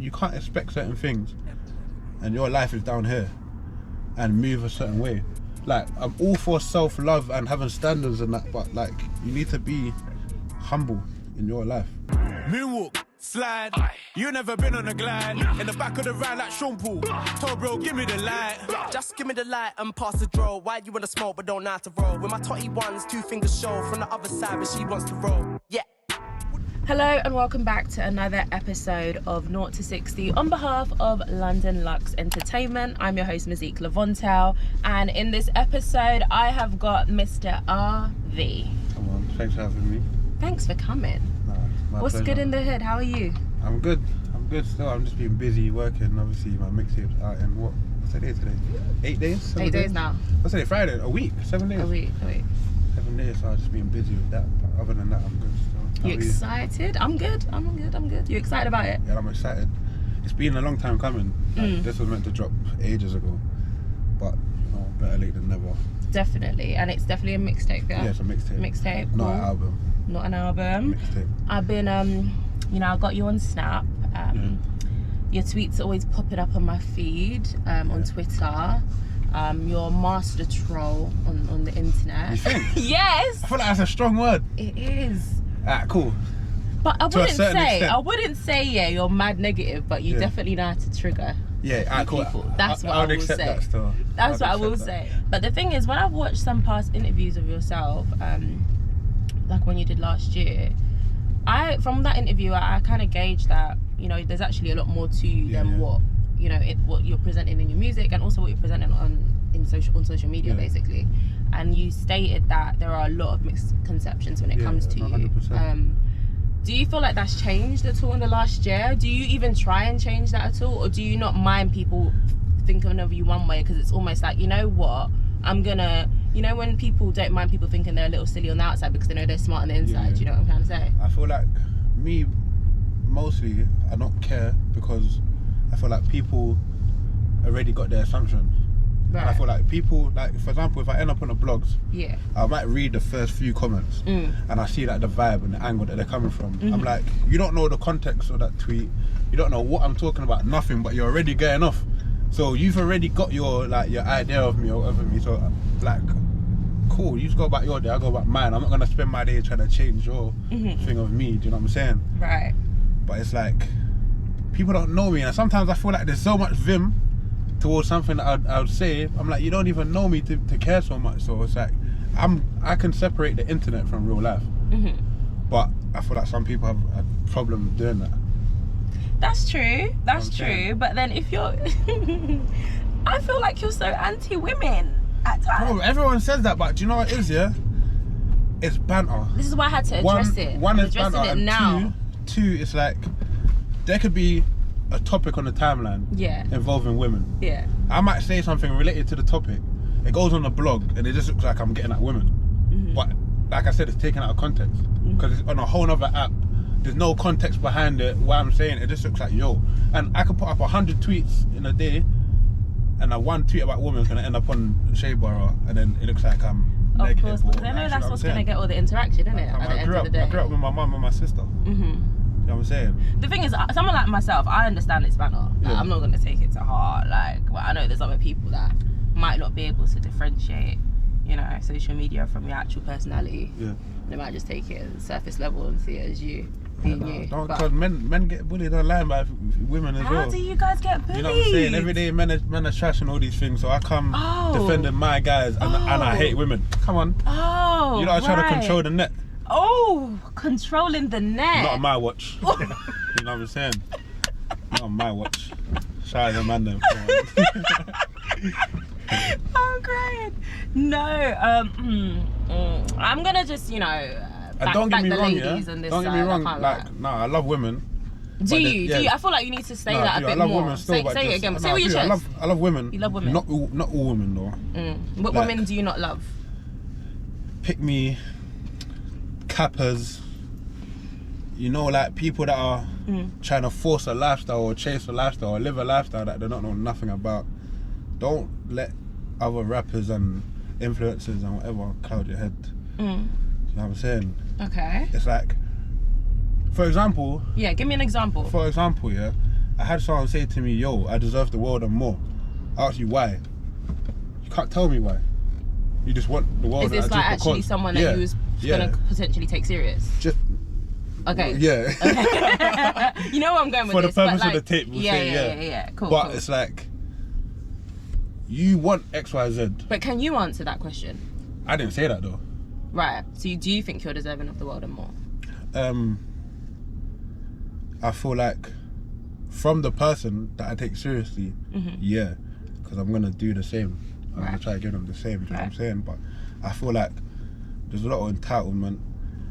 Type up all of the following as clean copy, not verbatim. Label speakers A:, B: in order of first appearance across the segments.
A: You can't expect certain things and your life is down here and move a certain way. Like, I'm all for self-love and having standards and that, but like, you need to be humble in your life.
B: Moonwalk, slide, you never been on a glide. In the back of the ride like Sean Paul. Told bro, give me the light.
C: Just give me the light and pass the draw. Why you wanna smoke but don't know how to roll? With my totty ones, 2 fingers show from the other side, but she wants to roll. Yeah.
D: Hello and welcome back to another episode of 0 to 60 on behalf of LDNLUX Entertainment. I'm your host, Rico Vondelle, and in this episode I have got Mr. RV.
A: Come on, thanks for having me.
D: Thanks for coming.
A: My
D: What's
A: pleasure.
D: good in the hood? How are you?
A: I'm good still. I'm just being busy working. Obviously my mixtape's out in what's the day today? 8 days? 7
D: 8 days now.
A: What's today? Friday? A week? 7 days?
D: A week.
A: 7 days, so I've just been busy with that. But other than that, I'm good still.
D: You excited? I'm good. You excited about it?
A: Yeah, I'm excited. It's been a long time coming. Like, this was meant to drop ages ago, but you know, better late than never.
D: Definitely, and it's definitely a mixtape, yeah?
A: Yeah, it's a mixtape.
D: Mixtape,
A: Not
D: cool.
A: an album.
D: Not an album.
A: Mixtape.
D: I've been, I got you on Snap. Your tweets are always popping up on my feed on Twitter. You're a master troll on the internet.
A: You think?
D: Yes!
A: I feel like that's a strong word.
D: It is.
A: Alright, cool.
D: But I
A: extent.
D: wouldn't say, yeah, you're mad negative, but you definitely know how to trigger
A: Yeah, alright, cool.
D: people. That's what I will say.
A: That still.
D: That's what I will say. But the thing is, when I've watched some past interviews of yourself, like when you did last year, from that interview, I kind of gauged that, you know, there's actually a lot more to you than what, you know, what you're presenting in your music and also what you're presenting on social media, basically. And you stated that there are a lot of misconceptions when it comes to
A: 100%.
D: you. Do you feel like that's changed at all in the last year? Do you even try and change that at all? Or do you not mind people thinking of you one way? Because it's almost like, you know what, I'm gonna, you know, when people don't mind people thinking they're a little silly on the outside because they know they're smart on the inside, you know what I'm trying to say?
A: I feel like me, mostly, I don't care because I feel like people already got their assumptions.
D: Right.
A: And I feel like people, like, for example, if I end up on the blogs,
D: Yeah.
A: I might read the first few comments and I see like the vibe and the angle that they're coming from. I'm like, you don't know the context of that tweet, you don't know what I'm talking about, nothing, but you're already getting off. So you've already got your idea of me or whatever me. So like, cool, you just go about your day, I go about mine. I'm not gonna spend my day trying to change your thing of me, do you know what I'm saying?
D: Right.
A: But it's like, people don't know me, and sometimes I feel like there's so much vim towards something that I would say. I'm like, you don't even know me to care so much. So it's like, I can separate the internet from real life. But I feel like some people have a problem doing that.
D: That's true. That's true. But then if you're, I feel like you're so anti-women at times.
A: Bro, everyone says that, but do you know what it is, yeah? It's banter.
D: This is why I had to address it.
A: One
D: I'm
A: is
D: addressing
A: banter,
D: it
A: and
D: now.
A: two, it's like, there could be a topic on the timeline involving women.
D: Yeah.
A: I might say something related to the topic. It goes on the blog and it just looks like I'm getting at women. But like I said, it's taken out of context. Because it's on a whole other app. There's no context behind it, what I'm saying. It just looks like, yo. And I could put up 100 tweets in a day and one tweet about women is going to end up on Shea Bar, and then it looks like I'm
D: Of course, because I know that's what's going to get all the interaction, isn't it? At the end of the day.
A: I grew up with my mum and my sister. You know what I'm saying?
D: The thing is, someone like myself, I understand it's banter. Like, I'm not going to take it to heart. Like, well, I know there's other people that might not be able to differentiate, you know, social media from your actual personality. Yeah. They might just take it at surface level and see it as you being you.
A: Because men get bullied online by women as well.
D: How do you guys get bullied?
A: You know what I'm saying? Every day men are trashing all these things, so I come defending my guys and I hate women. Come on.
D: Oh,
A: you know, I try to control the net.
D: Oh, controlling the net.
A: Not on my watch. You know what I'm saying? Not on my watch. Shout out to man them.
D: I'm crying. No, I'm gonna just, you know,
A: don't get me wrong, yeah?
D: On this
A: don't get me wrong, I love women.
D: Do you? I feel like you need to say that a bit more.
A: I love women still,
D: say it again. Say what you chose.
A: I love women.
D: You love women?
A: Not all women though.
D: What women do you not love?
A: Pick me, cappers, you know, like people that are trying to force a lifestyle or chase a lifestyle or live a lifestyle that they don't know nothing about. Don't let other rappers and influencers and whatever cloud your head. You know what I'm saying? Okay. It's like, for example...
D: Yeah, give me an example.
A: For example, yeah, I had someone say to me, yo, I deserve the world and more. I asked you why. You can't tell me why. You just want the world.
D: Is this like actually someone that you was gonna potentially take serious?
A: Just
D: okay.
A: Yeah.
D: Okay. You know where I'm going with
A: for
D: this.
A: For the purpose
D: like,
A: of the tape, we'll say,
D: yeah. Cool.
A: But
D: cool.
A: it's like, you want X, Y, Z.
D: But can you answer that question?
A: I didn't say that though.
D: Right. So do you think you're deserving of the world and more?
A: I feel like from the person that I take seriously, yeah, because I'm gonna do the same. I'm gonna try to give them the same. You know what I'm saying? But I feel like there's a lot of entitlement,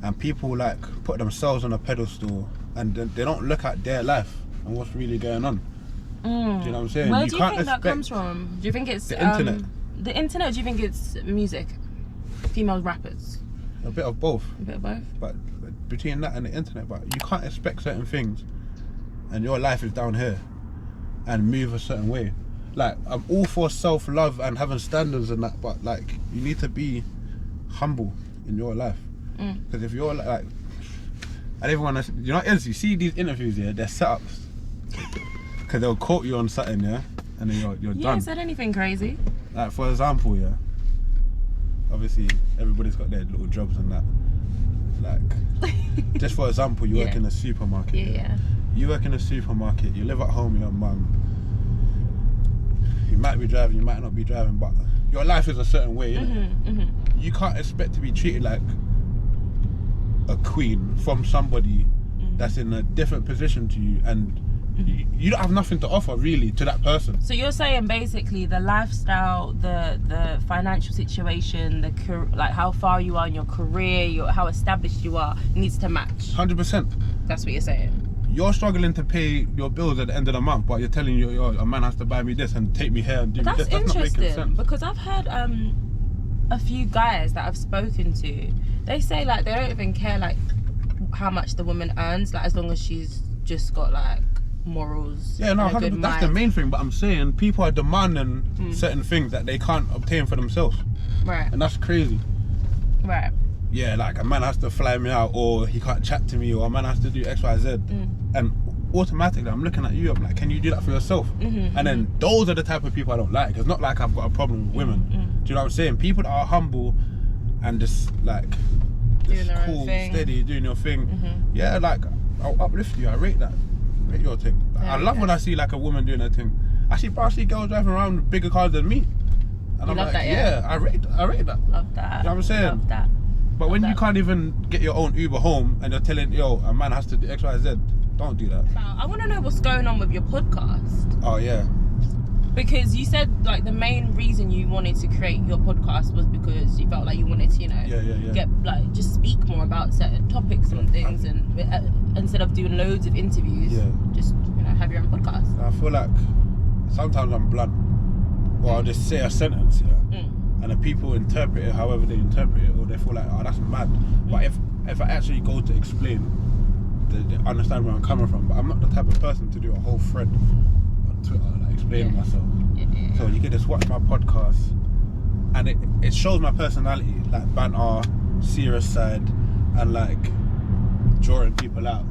A: and people like put themselves on a pedestal, and they don't look at their life and what's really going on. Do you know what I'm saying?
D: Where do you think that comes from? Do you think it's
A: the internet?
D: The internet, or do you think it's music? Female rappers?
A: A bit of both.
D: A bit of both?
A: But between that and the internet, but you can't expect certain things, and your life is down here, and move a certain way. Like, I'm all for self-love and having standards and that, but like, you need to be humble in your life. Because if you're like, I don't even want to, you know, you see these interviews, yeah, they're setups. Because they'll quote you on something, yeah, and then you're done.
D: You haven't said anything crazy.
A: Like, for example, yeah, obviously everybody's got their little jobs and that. Like, just for example, you work in a supermarket.
D: Yeah.
A: You work in a supermarket, you live at home with your mum. You might be driving, you might not be driving, but your life is a certain way, innit? You can't expect to be treated like a queen from somebody that's in a different position to you, and you don't have nothing to offer really to that person.
D: So you're saying basically the lifestyle, the financial situation, like how far you are in your career, how established you are, needs to match.
A: 100%.
D: That's what you're saying.
A: You're struggling to pay your bills at the end of the month, but you're telling you, yo, a man has to buy me this and take me here and do me this. That's not making sense.
D: Because I've heard a few guys that I've spoken to, they say like they don't even care like how much the woman earns, like as long as she's just got like morals.
A: Yeah, no,
D: and a good
A: that's the main thing. But I'm saying people are demanding certain things that they can't obtain for themselves.
D: Right.
A: And that's crazy.
D: Right.
A: Yeah, like a man has to fly me out, or he can't chat to me, or a man has to do X, Y, Z. And automatically I'm looking at you, I'm like, can you do that for yourself? And then those are the type of people I don't like. It's not like I've got a problem with women. Do you know what I'm saying? People that are humble and just like
D: doing their
A: cool,
D: own thing,
A: steady, doing your thing. Yeah, like I'll uplift you. I rate that. Rate your thing. I love when I see like a woman doing her thing. I see girls driving around with bigger cars than me, and I'm like,
D: that,
A: I rate that.
D: Love that.
A: You know what I'm saying?
D: Love that.
A: But when you can't even get your own Uber home and you're telling, yo, a man has to do X, Y, Z, don't do that.
D: I want to know what's going on with your podcast.
A: Oh, yeah.
D: Because you said like the main reason you wanted to create your podcast was because you felt like you wanted to, you know, get like just speak more about certain topics and things, and instead of doing loads of interviews, just, you know, have your own podcast.
A: I feel like sometimes I'm blunt, or I'll just say a sentence, and then people interpret it however they interpret it, or they feel like, oh, that's mad. But if I actually go to explain, they understand where I'm coming from. But I'm not the type of person to do a whole thread on Twitter like explaining myself. So you can just watch my podcast, and it shows my personality, like banter, serious side, and like drawing people out,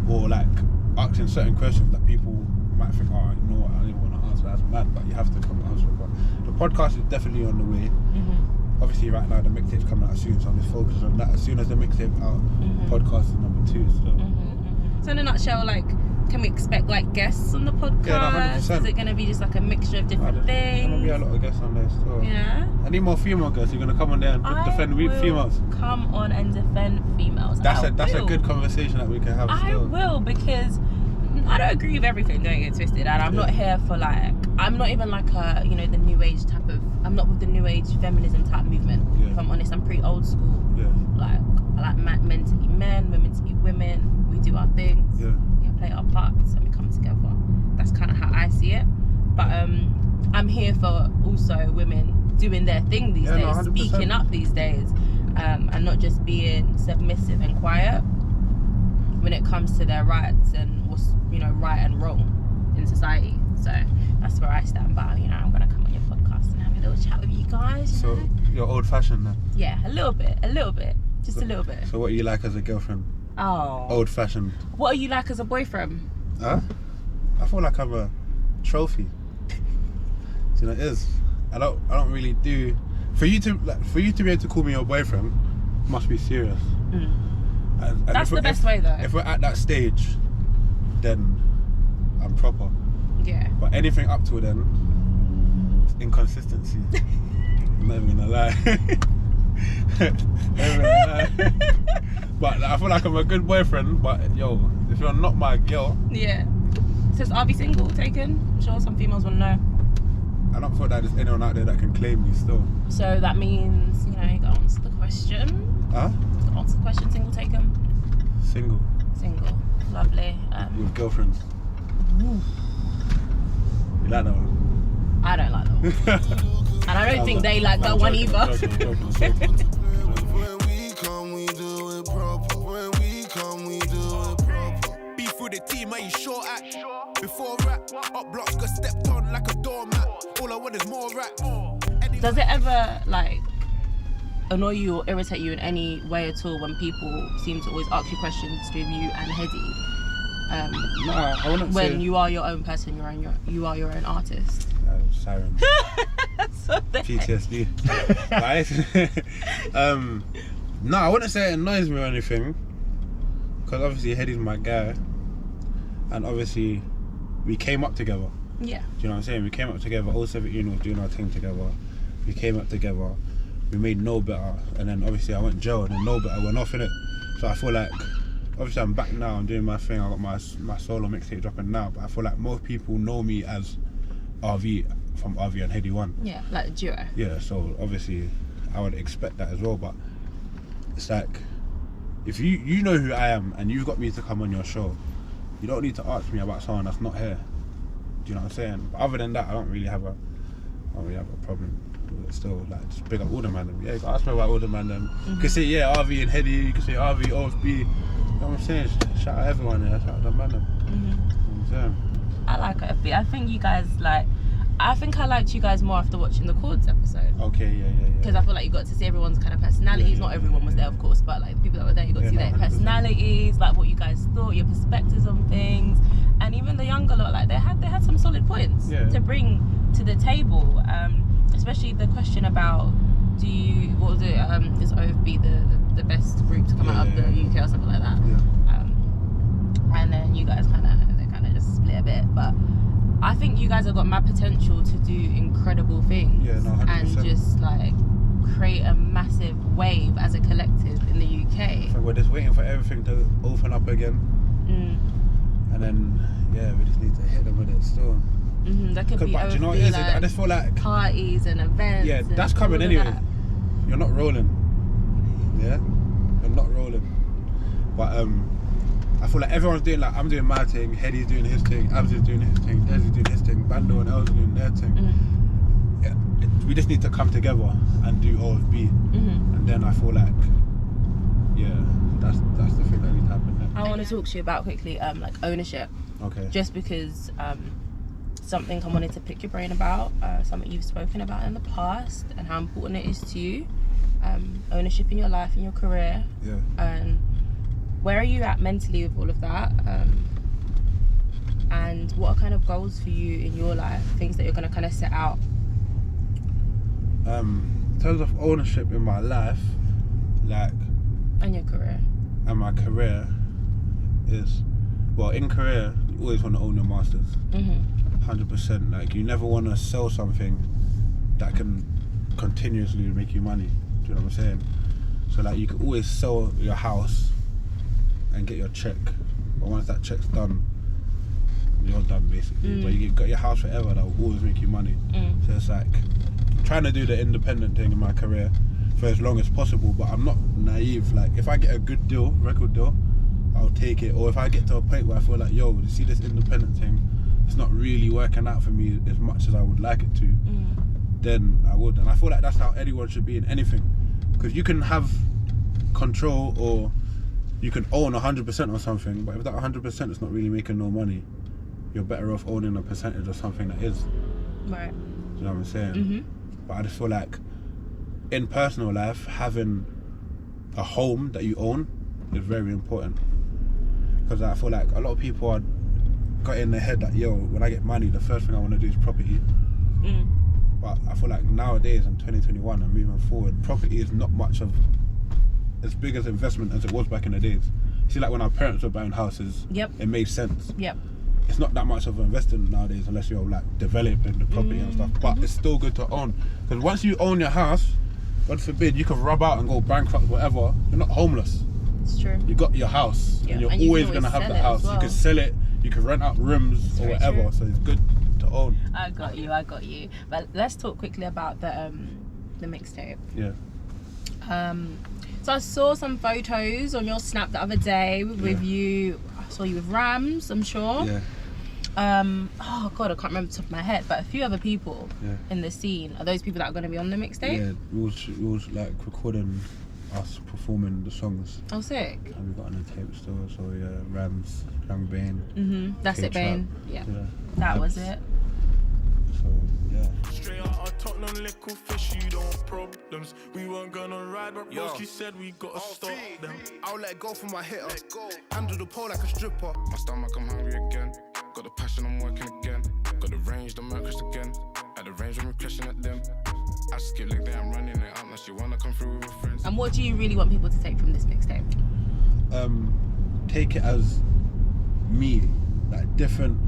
A: or like asking certain questions that people might think, oh, you know what, I didn't want to answer, that's mad, but you have to come and answer it. But the podcast is definitely on the way. Obviously right now the mixtape's coming out soon, so I'm just focused on that. As soon as the mixtape out, podcast is number 2.
D: So in a nutshell, like, can we expect like guests on the podcast?
A: Yeah, 100%.
D: Is it going to be just like a mixture of different things?
A: There's going to be a lot of guests on there still.
D: Yeah.
A: I need more female guests. You're going to come on there and defend females.
D: Come on and defend females.
A: That's a good conversation that we can have still.
D: I will, because I don't agree with everything, don't get twisted, and I'm not here for like, I'm not even like a, you know, the new age type of, I'm not with the new age feminism type movement. If I'm honest, I'm pretty old school. Like, I like men to be men, women to be women. We do our things. We play our parts and we come together. That's kind of how I see it. But I'm here for also women doing their thing these days,
A: 100%.
D: speaking up these days, and not just being submissive and quiet when it comes to their rights and what's, you know, right and wrong in society. So that's where I stand by. You know, I'm gonna come on your podcast and have a little chat with you guys.
A: So you're old fashioned then?
D: Yeah, a little bit, just a little bit.
A: So what are you like as a girlfriend?
D: Oh.
A: Old fashioned.
D: What are you like as a boyfriend?
A: Huh? I feel like I'm a trophy. You know, it is. I don't really do. For you to be able to call me your boyfriend, must be serious. And
D: That's the best way though.
A: If we're at that stage, then I'm proper.
D: Yeah.
A: But anything up to then, it's inconsistency. I'm not even gonna lie. But I feel like I'm a good boyfriend. But yo, if you're not my girl,
D: yeah. Says RV single taken. I'm sure some females want to know.
A: I don't feel that there's anyone out there that can claim me still.
D: So that means, you know, you gotta answer the question.
A: Huh?
D: Gotta answer the question, single taken?
A: Single.
D: Single. Lovely.
A: With girlfriends.
D: Ooh.
A: You like that one?
D: I don't like that one. And I don't think they like that one either.
E: When we come, we do it proper. When we come, we do it proper.
B: Beef with the team, are you sure at? Before rap, up blocks got stepped on like a doormat. All I want is more rap.
D: Does it ever, like, annoy you or irritate you in any way at all when people seem to always ask you questions with you and Headie?
A: Nah, I wouldn't say.
D: When you are your own person, you are your own artist.
A: Sirens.
D: So
A: PTSD. Right? No, I wouldn't say it annoys me or anything. Because obviously Headie's my guy. And obviously we came up together.
D: Yeah.
A: Do you know what I'm saying? We came up together. All 17 was doing our thing together. We came up together. We made No Better. And then obviously I went jail and then No Better went off in it. So I feel like, obviously I'm back now. I'm doing my thing. I got my solo mixtape dropping now. But I feel like most people know me as RV from RV and Headie One.
D: Yeah, like a duo.
A: Yeah, so obviously I would expect that as well, but it's like, if you know who I am and you've got me to come on your show, you don't need to ask me about someone that's not here. Do you know what I'm saying? But other than that, I don't really have a problem with it still. Like, just big up all the man them. Yeah, you can ask me about all the man them. You can say, yeah, RV and Headie, you can say RV, OFB. You know what I'm saying? Shout out everyone there, shout out the man them. You know what I'm saying?
D: I like OFB. I think you guys I liked you guys more after watching the Chords episode.
A: Okay, yeah.
D: Because I feel like you got to see everyone's kind of personalities. Not everyone was there, of course, but like the people that were there, you got to see their
A: 100%.
D: personalities, like what you guys thought, your perspectives on things, and even the younger lot, like they had some solid points to bring to the table. Especially the question about what was it? Is OFB the best group to come out of the UK or something like that? Yeah. And then you guys kind of just split a bit, but I think you guys have got mad potential to do incredible things.
A: Yeah, no, 100%.
D: And just like create a massive wave as a collective in the UK.
A: So we're just waiting for everything to open up again. And then, we just need to hit them with it still.
D: That could be
A: but do you know what it is?
D: like
A: I just feel like
D: parties and events.
A: Yeah, that's coming anyway.
D: That.
A: You're not rolling. Yeah? You're not rolling. But I feel like everyone's doing, like, I'm doing my thing, Headie's doing his thing, Abs is doing his thing, Desi's doing his thing, Bando and Els are doing their thing. Yeah, we just need to come together and do OFB. And then I feel like, that's the thing that needs to happen next.
D: I want to talk to you about quickly, like ownership.
A: Okay.
D: Just because something I wanted to pick your brain about, something you've spoken about in the past, and how important it is to you. Ownership in your life, in your career.
A: Yeah.
D: And where are you at mentally with all of that? And what are kind of goals for you in your life? Things that you're going to kind of set out?
A: In terms of ownership in my life, like...
D: And your career.
A: And my career is... Well, in career, you always want to own your masters. 100%. Like, you never want to sell something that can continuously make you money. Do you know what I'm saying? So, like, you can always sell your house and get your check, but once that check's done, you're done basically. But you got your house forever, that will always make you money. So it's like trying to do the independent thing in my career for as long as possible, but I'm not naive. Like, if I get a good deal, record deal, I'll take it. Or if I get to a point where I feel like, yo, you see this independent thing, it's not really working out for me as much as I would like it to, then I would. And I feel like that's how anyone should be in anything, because you can have control or you can own 100% of something, but if that 100% is not really making no money, you're better off owning a percentage of something that is.
D: Right.
A: You know what I'm saying? But I just feel like in personal life, having a home that you own is very important, because I feel like a lot of people are got in the head that, yo, when I get money, the first thing I want to do is property. But I feel like nowadays in 2021 and moving forward, property is not much of as big as investment as it was back in the days. See, like when our parents were buying houses, it made sense. It's not that much of an investment nowadays unless you're like developing the property and stuff. But it's still good to own, because once you own your house, God forbid, you can rub out and go bankrupt, whatever. You're not homeless.
D: It's true.
A: You got your house, and you're always gonna have the house. You can sell it. You can rent out rooms or whatever. True. So it's good to own.
D: I got you. But let's talk quickly about the mixtape.
A: Yeah.
D: So I saw some photos on your Snap the other day with you. I saw you with Rams, I'm sure.
A: Yeah.
D: Oh God, I can't remember the top of my head, but a few other people in the scene. Are those people that are going to be on the mixtape?
A: Yeah, we was like recording us performing the songs.
D: Oh, sick.
A: And we got on the tape still, so yeah, Rams, Young Bane.
D: That's it, Bane. Yeah. That was it.
A: So yeah.
B: Straight out of Tottenham, little fish, you don't want problems. We weren't gonna ride, but Broski said we gotta stop them.
E: I'll let go for my hitter. Handle the pole like a stripper. My stomach, I'm hungry again. Got the passion, I'm working again. Got the range, the Merc crashed again. At the range, when we're crashing at them. I skip like that, I'm running it up. Now she wanna come through with her friends.
D: And what do you really want people to take from this mixtape?
A: Take it as me, like different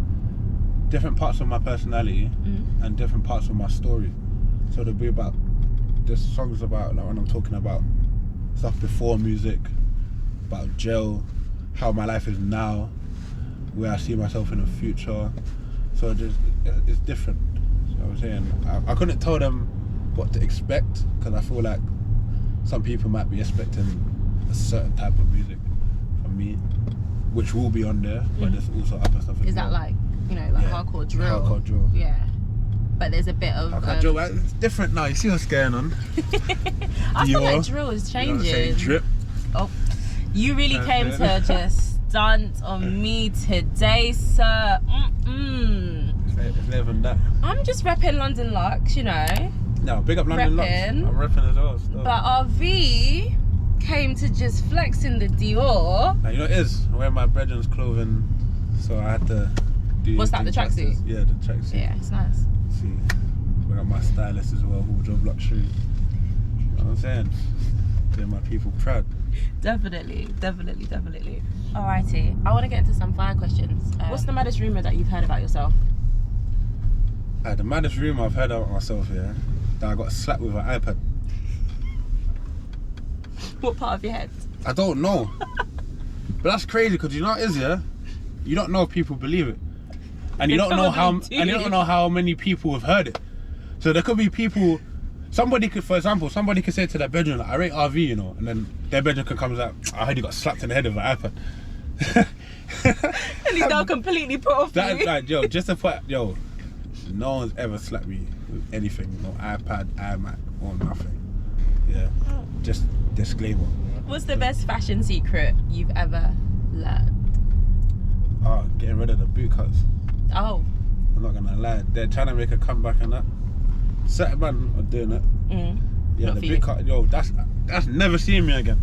A: parts of my personality and different parts of my story. So there'll be about, there's songs about like when I'm talking about stuff before music, about jail, how my life is now, where I see myself in the future. So it's different. So I was saying, I couldn't tell them what to expect, because I feel like some people might be expecting a certain type of music from me, which will be on there, but there's also other stuff as well.
D: Is that like, you know, like hardcore drill?
A: Hardcore drill.
D: Yeah. But there's a bit of...
A: Hardcore drill, it's different now, you see what's going on.
D: I feel like drill is changing.
A: You know, drip.
D: Oh, you really came to just stunt on me today, sir.
A: It's never than that.
D: I'm just repping LDNLUX, you know.
A: No, big up LDNLUX. I'm repping as well. Still.
D: But RV came to just flex in the Dior.
A: Now, you know what it is? I wear my brethren's clothing, so I had to do...
D: What's that, the tracksuit?
A: Yeah, the tracksuit.
D: Yeah, it's nice.
A: See, I got my stylist as well, who job luxury. You know what I'm saying? Doing my people proud.
D: Definitely. Alrighty, I want to get into some fire questions. What's the maddest rumour that you've heard about yourself?
A: The maddest rumour I've heard about myself, yeah, that I got slapped with an iPad.
D: What part of your head?
A: I don't know. But that's crazy, because you know what it is, yeah? You don't know if people believe it. And you don't know how many people have heard it. So there could be people, somebody could say to their bedroom, like, I rate RV, you know, and then their bedroom could come like, I heard you got slapped in the head with an iPad.
D: And he's now completely put off you.
A: Like, yo, just to put, yo, no one's ever slapped me with anything, no iPad, iMac, or nothing. Yeah, just disclaimer.
D: What's the best fashion secret you've ever learned?
A: Oh, getting rid of the boot cuts.
D: Oh.
A: I'm not gonna lie, they're trying to make a comeback and that. Certain men are doing it. Yeah,
D: not
A: the boot cut, yo, that's never seeing me again.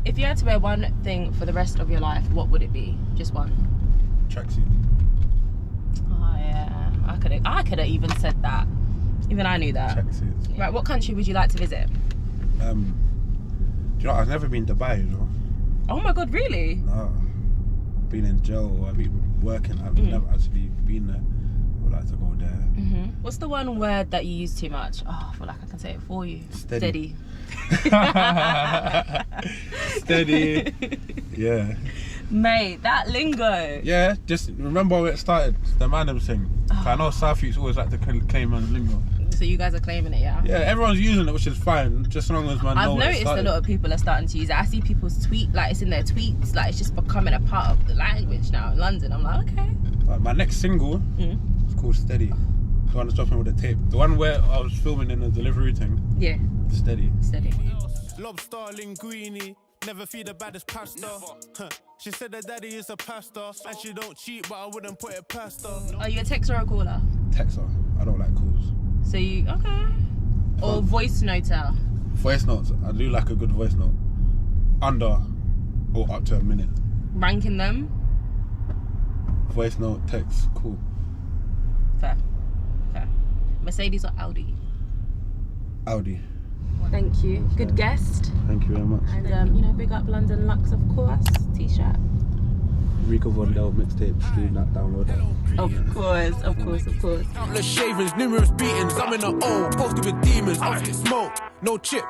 D: If you had to wear one thing for the rest of your life, what would it be? Just one?
A: Tracksuit.
D: Oh yeah, I could have even said that. Even I knew that.
A: Tracksuits.
D: Right, what country would you like to visit?
A: Do you know, I've never been to Dubai, you know.
D: Oh my God, really?
A: No. I've been in jail, or I've been working, I've never actually been there. I would like to go there.
D: What's the one word that you use too much? Oh, I feel like I can say it for you.
A: Steady. Steady. Yeah.
D: Mate, that lingo.
A: Yeah, just remember where it started. It's the Manham thing. I know South Youths always like to claim man's lingo.
D: So you guys are claiming it, yeah?
A: Yeah, everyone's using it, which is fine, just as long as man know
D: I've noticed a lot of people are starting to use it. I see people's tweet, like it's in their tweets, like it's just becoming a part of the language now in London. I'm like, okay.
A: Right, my next single is called Steady. The one that's dropping with the tape. The one where I was filming in the delivery thing.
D: Yeah.
A: Steady.
B: Lobster, linguine, never feed the baddest pasta. She said her daddy is a pastor, and she don't cheat, but I wouldn't put it past her.
D: Are you a texter or a caller?
A: Texter. I don't like calls.
D: So you, okay. Or voice noter?
A: Voice notes. I do like a good voice note. Under or up to a minute.
D: Ranking them?
A: Voice note, text, cool.
D: Fair. Mercedes or Audi?
A: Audi.
D: Thank you. Good guest.
A: Thank you very much.
D: And big up LDNLUX, of course. T-shirt.
A: Rico Vondelle mixtape. Do not download that.
D: Of course.
B: Countless shavings, numerous beatings. I'm in the O, posted with demons. I get smoke, no chip.